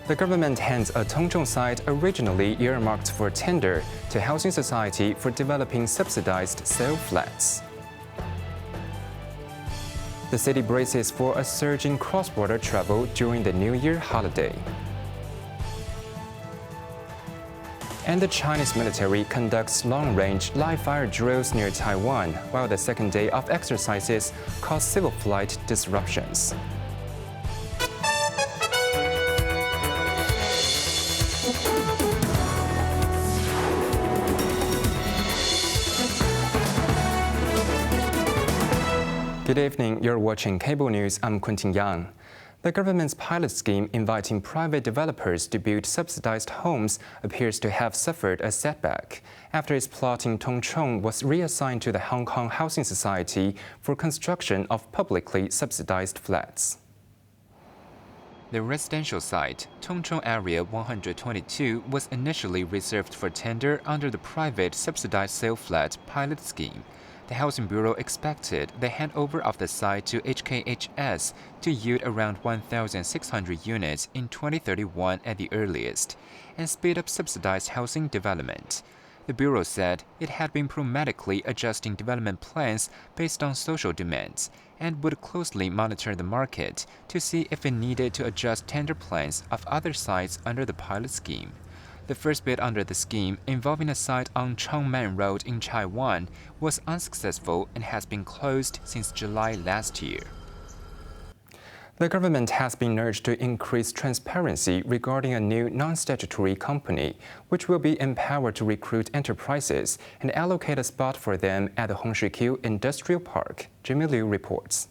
The government hands a Tung Chung site originally earmarked for tender to Housing Society for developing subsidized sale flats. The city braces for a surge in cross-border travel during the New Year holiday. And the Chinese military conducts long-range live-fire drills near Taiwan, while the second day of exercises caused civil flight disruptions. Good evening, you're watching Cable News. I'm Quentin Yang. The government's pilot scheme inviting private developers to build subsidized homes appears to have suffered a setback after its plot in Tung Chung was reassigned to the Hong Kong Housing Society for construction of publicly subsidized flats. The residential site, Tung Chung Area 122, was initially reserved for tender under the private subsidized sale flat pilot scheme. The Housing Bureau expected the handover of the site to HKHS to yield around 1,600 units in 2031 at the earliest, and speed up subsidized housing development. The Bureau said it had been pragmatically adjusting development plans based on social demands and would closely monitor the market to see if it needed to adjust tender plans of other sites under the pilot scheme. The first bid under the scheme, involving a site on Chongmen Road in Taiwan, was unsuccessful and has been closed since July last year. The government has been urged to increase transparency regarding a new non-statutory company, which will be empowered to recruit enterprises and allocate a spot for them at the HOYIBC Industrial Park. Jimmy Liu reports.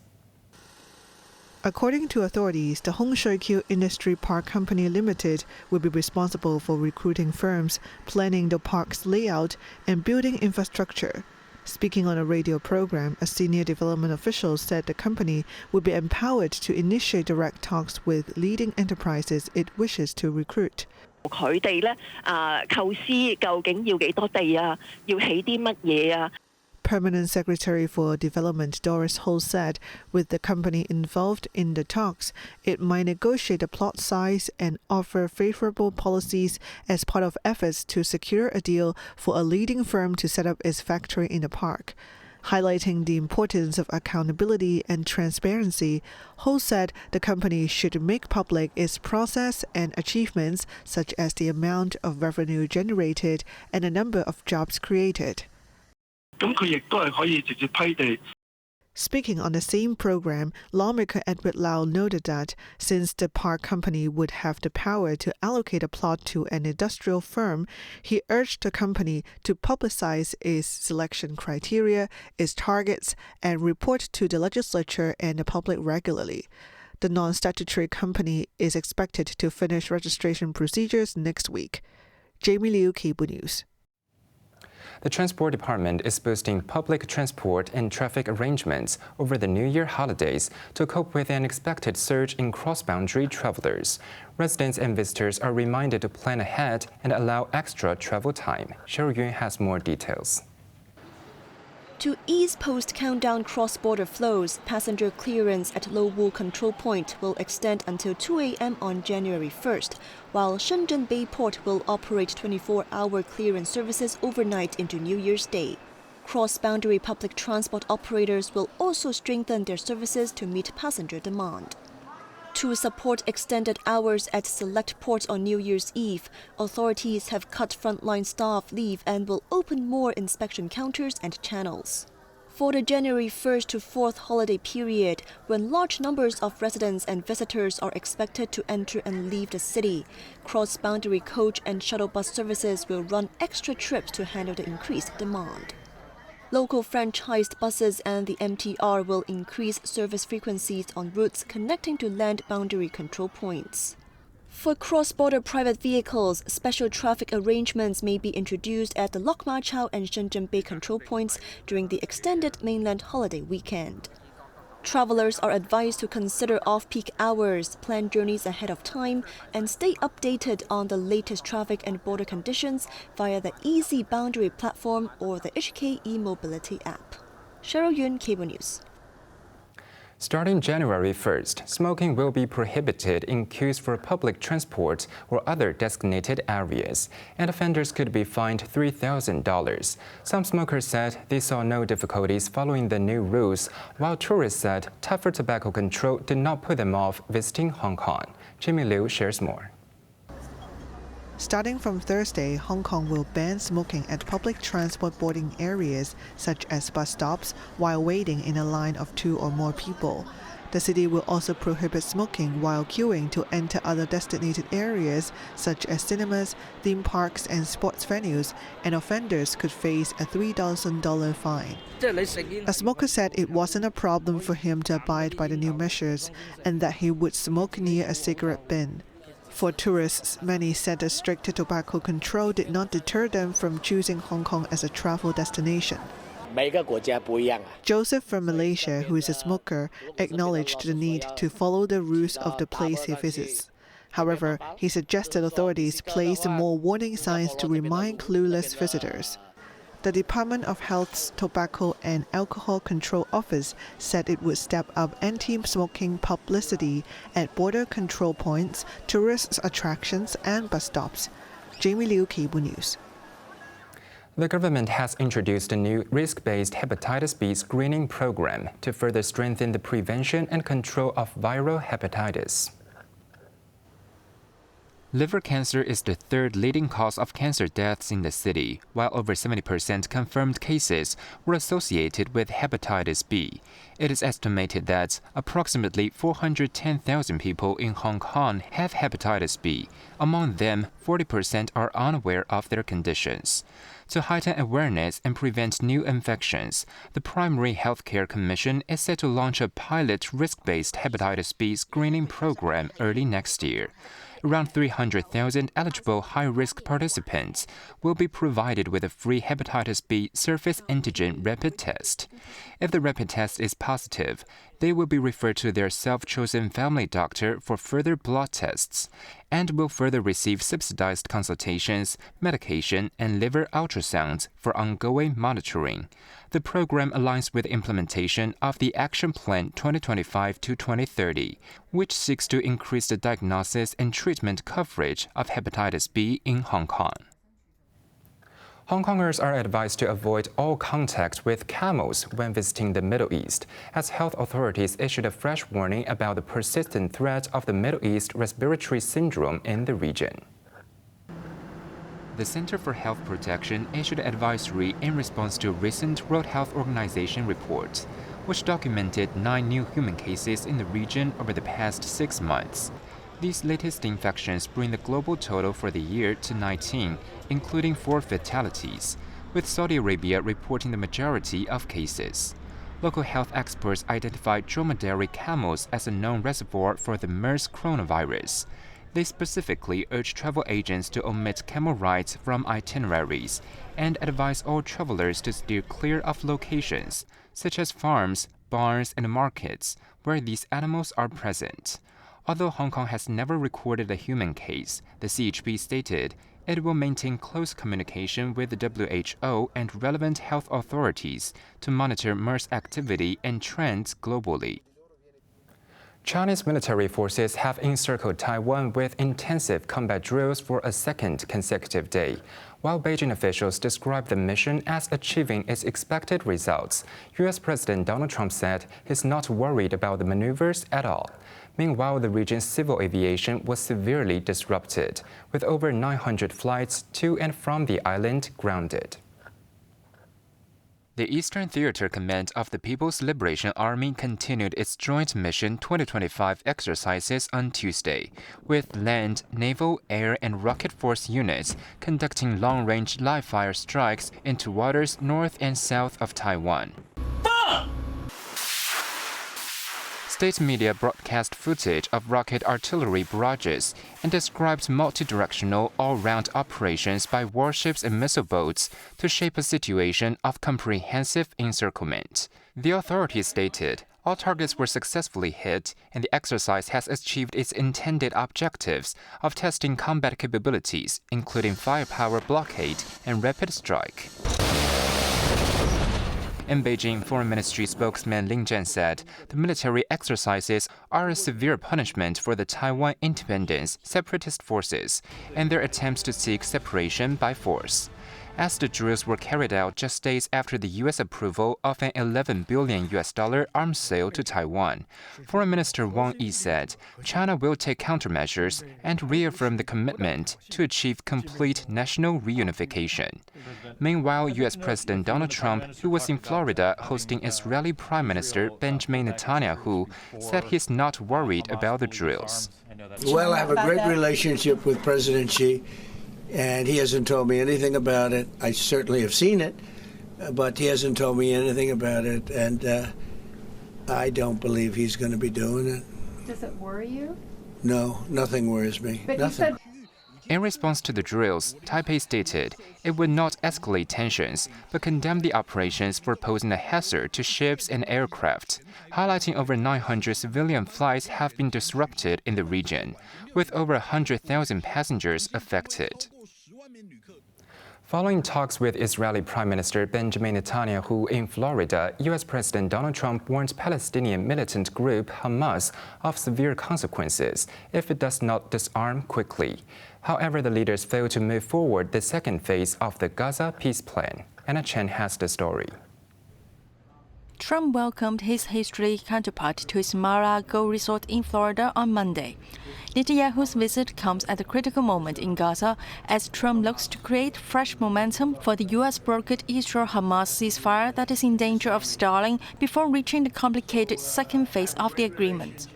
According to authorities, the HOYIBC Industry Park Company Limited will be responsible for recruiting firms, planning the park's layout, and building infrastructure. Speaking on a radio program, a senior development official said the company would be empowered to initiate direct talks with leading enterprises it wishes to recruit. 佢哋咧構思究竟要幾多地啊？要起啲乜嘢啊？ Permanent Secretary for Development Doris Ho said with the company involved in the talks, it might negotiate the plot size and offer favorable policies as part of efforts to secure a deal for a leading firm to set up its factory in the park. Highlighting the importance of accountability and transparency, Ho said the company should make public its process and achievements, such as the amount of revenue generated and the number of jobs created. Speaking on the same program, lawmaker Edward Lau noted that since the park company would have the power to allocate a plot to an industrial firm, he urged the company to publicize its selection criteria, its targets, and report to the legislature and the public regularly. The non-statutory company is expected to finish registration procedures next week. Jamie Liu, Cable News. The Transport Department is boosting public transport and traffic arrangements over the New Year holidays to cope with an expected surge in cross-boundary travelers. Residents and visitors are reminded to plan ahead and allow extra travel time. Cheryl Yun has more details. To ease post-countdown cross-border flows, passenger clearance at Lo Wu Control Point will extend until 2 a.m. on January 1st, while Shenzhen Bay Port will operate 24-hour clearance services overnight into New Year's Day. Cross-boundary public transport operators will also strengthen their services to meet passenger demand. To support extended hours at select ports on New Year's Eve, authorities have cut frontline staff leave and will open more inspection counters and channels. For the January 1st to 4th holiday period, when large numbers of residents and visitors are expected to enter and leave the city, cross-boundary coach and shuttle bus services will run extra trips to handle the increased demand. Local franchised buses and the MTR will increase service frequencies on routes connecting to land boundary control points. For cross-border private vehicles, special traffic arrangements may be introduced at the Lok Ma Chau and Shenzhen Bay control points during the extended mainland holiday weekend. Travelers are advised to consider off-peak hours, plan journeys ahead of time, and stay updated on the latest traffic and border conditions via the Easy Boundary platform or the HK e-Mobility app. Cheryl Yun, Cable News. Starting January 1st, smoking will be prohibited in queues for public transport or other designated areas, and offenders could be fined $3,000. Some smokers said they saw no difficulties following the new rules, while tourists said tougher tobacco control did not put them off visiting Hong Kong. Jimmy Liu shares more. Starting from Thursday, Hong Kong will ban smoking at public transport boarding areas such as bus stops while waiting in a line of 2 or more people. The city will also prohibit smoking while queuing to enter other designated areas such as cinemas, theme parks and sports venues, and offenders could face a $3,000 fine. A smoker said it wasn't a problem for him to abide by the new measures and that he would smoke near a cigarette bin. For tourists, many said the strict tobacco control did not deter them from choosing Hong Kong as a travel destination. Joseph from Malaysia, who is a smoker, acknowledged the need to follow the rules of the place he visits. However, he suggested authorities place more warning signs to remind clueless visitors. The Department of Health's Tobacco and Alcohol Control Office said it would step up anti-smoking publicity at border control points, tourist attractions and bus stops. Jamie Liu, Cable News. The government has introduced a new risk-based hepatitis B screening program to further strengthen the prevention and control of viral hepatitis. Liver cancer is the third leading cause of cancer deaths in the city, while over 70% confirmed cases were associated with hepatitis B. It is estimated that approximately 410,000 people in Hong Kong have hepatitis B. Among them, 40% are unaware of their conditions. To heighten awareness and prevent new infections, the Primary Healthcare Commission is set to launch a pilot risk-based hepatitis B screening program early next year. Around 300,000 eligible high-risk participants will be provided with a free hepatitis B surface antigen rapid test. If the rapid test is positive, they will be referred to their self-chosen family doctor for further blood tests and will further receive subsidized consultations, medication, and liver ultrasounds for ongoing monitoring. The program aligns with the implementation of the Action Plan 2025 to 2030, which seeks to increase the diagnosis and treatment coverage of hepatitis B in Hong Kong. Hong Kongers are advised to avoid all contact with camels when visiting the Middle East, as health authorities issued a fresh warning about the persistent threat of the Middle East respiratory syndrome in the region. The Center for Health Protection issued an advisory in response to a recent World Health Organization report, which documented 9 new human cases in the region over the past 6 months. These latest infections bring the global total for the year to 19, including 4 fatalities, with Saudi Arabia reporting the majority of cases. Local health experts identified dromedary camels as a known reservoir for the MERS coronavirus. They specifically urge travel agents to omit camel rides from itineraries and advise all travelers to steer clear of locations, such as farms, barns, and markets, where these animals are present. Although Hong Kong has never recorded a human case, the CHP stated it will maintain close communication with the WHO and relevant health authorities to monitor MERS activity and trends globally. Chinese military forces have encircled Taiwan with intensive combat drills for a second consecutive day. While Beijing officials describe the mission as achieving its expected results, U.S. President Donald Trump said he's not worried about the maneuvers at all. Meanwhile, the region's civil aviation was severely disrupted, with over 900 flights to and from the island grounded. The Eastern Theater Command of the People's Liberation Army continued its Joint Mission 2025 exercises on Tuesday, with land, naval, air, and rocket force units conducting long-range live-fire strikes into waters north and south of Taiwan. State media broadcast footage of rocket artillery barrages and described multi-directional all-round operations by warships and missile boats to shape a situation of comprehensive encirclement. The authorities stated all targets were successfully hit and the exercise has achieved its intended objectives of testing combat capabilities, including firepower blockade and rapid strike. In Beijing, Foreign Ministry spokesman Lin Zhan said the military exercises are a severe punishment for the Taiwan independence separatist forces and their attempts to seek separation by force. As the drills were carried out just days after the U.S. approval of an $11 billion arms sale to Taiwan, Foreign Minister Wang Yi said China will take countermeasures and reaffirm the commitment to achieve complete national reunification. Meanwhile, U.S. President Donald Trump, who was in Florida hosting Israeli Prime Minister Benjamin Netanyahu, said he's not worried about the drills. Well, I have a great relationship with President Xi. And he hasn't told me anything about it. I certainly have seen it, but he hasn't told me anything about it. And I don't believe he's going to be doing it. Does it worry you? No, nothing worries me. But nothing. In response to the drills, Taipei stated it would not escalate tensions, but condemned the operations for posing a hazard to ships and aircraft, highlighting over 900 civilian flights have been disrupted in the region, with over 100,000 passengers affected. Following talks with Israeli Prime Minister Benjamin Netanyahu in Florida, U.S. President Donald Trump warned Palestinian militant group Hamas of severe consequences if it does not disarm quickly. However, the leaders failed to move forward the second phase of the Gaza peace plan. Anna Chen has the story. Trump welcomed his Israeli counterpart to his Mar-a-Lago resort in Florida on Monday. Netanyahu's visit comes at a critical moment in Gaza as Trump looks to create fresh momentum for the U.S.-brokered Israel-Hamas ceasefire that is in danger of stalling before reaching the complicated second phase of the agreement.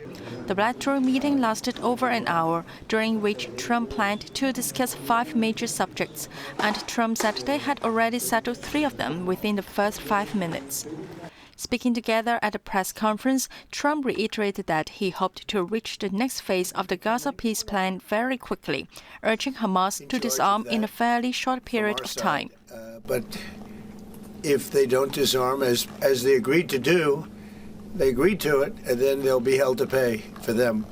The bilateral meeting lasted over an hour, during which Trump planned to discuss 5 major subjects, and Trump said they had already settled 3 of them within the first 5 minutes. Speaking together at a press conference, Trump reiterated that he hoped to reach the next phase of the Gaza peace plan very quickly, urging Hamas to disarm in a fairly short period of time. But if they don't disarm, as they agreed to do, they agreed to it, and then they'll be held to pay for them.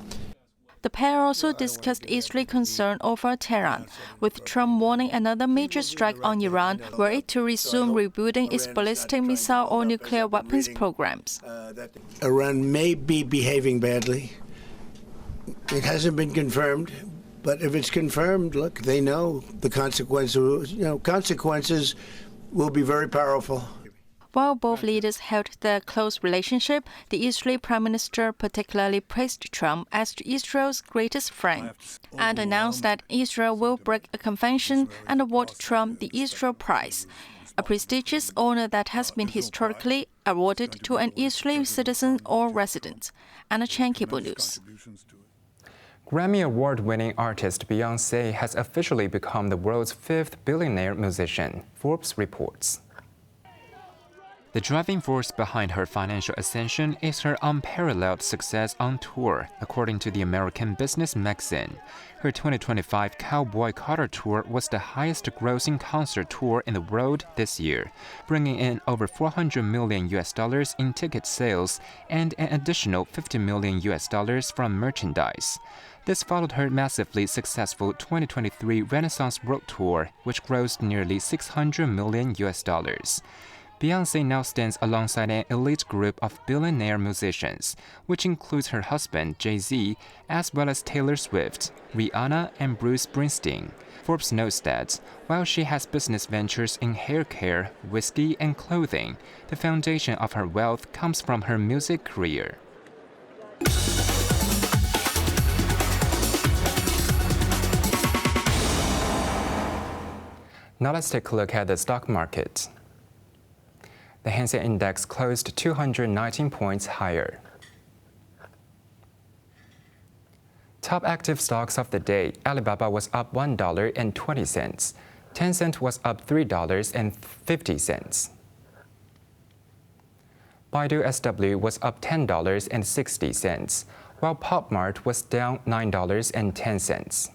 The pair also discussed Israeli concern over Tehran, with Trump warning another major strike on Iran were it to resume rebuilding its ballistic missile or nuclear weapons programs. Iran may be behaving badly. It hasn't been confirmed, but if it's confirmed, look, they know the consequences. Consequences will be very powerful. While both leaders held their close relationship, the Israeli Prime Minister particularly praised Trump as Israel's greatest friend and announced that Israel will break a convention and award Trump the Israel Prize, a prestigious honor that has been historically awarded to an Israeli citizen or resident. Anna Chen, Cable News. Grammy Award-winning artist Beyoncé has officially become the world's 5th billionaire musician, Forbes reports. The driving force behind her financial ascension is her unparalleled success on tour, according to the American business magazine. Her 2025 Cowboy Carter tour was the highest-grossing concert tour in the world this year, bringing in over $400 million in ticket sales and an additional $50 million from merchandise. This followed her massively successful 2023 Renaissance World Tour, which grossed nearly $600 million. Beyoncé now stands alongside an elite group of billionaire musicians, which includes her husband, Jay-Z, as well as Taylor Swift, Rihanna, and Bruce Springsteen. Forbes notes that, while she has business ventures in hair care, whiskey, and clothing, the foundation of her wealth comes from her music career. Now let's take a look at the stock market. The Hang Seng Index closed 219 points higher. Top active stocks of the day: Alibaba was up $1.20. Tencent was up $3.50. Baidu SW was up $10.60, while PopMart was down $9.10.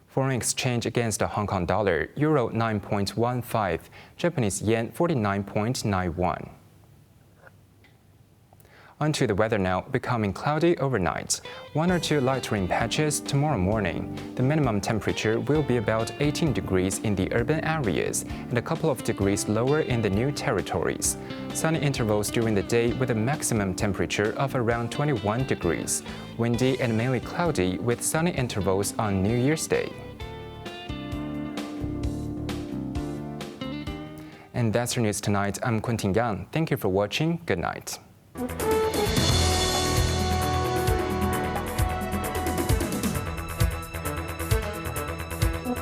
Foreign exchange against the Hong Kong dollar: Euro 9.15, Japanese yen 49.91. Onto the weather now, becoming cloudy overnight. 1 or 2 light rain patches tomorrow morning. The minimum temperature will be about 18 degrees in the urban areas and a couple of degrees lower in the new territories. Sunny intervals during the day with a maximum temperature of around 21 degrees. Windy and mainly cloudy with sunny intervals on New Year's Day. And that's your news tonight. I'm Quentin Yang. Thank you for watching. Good night.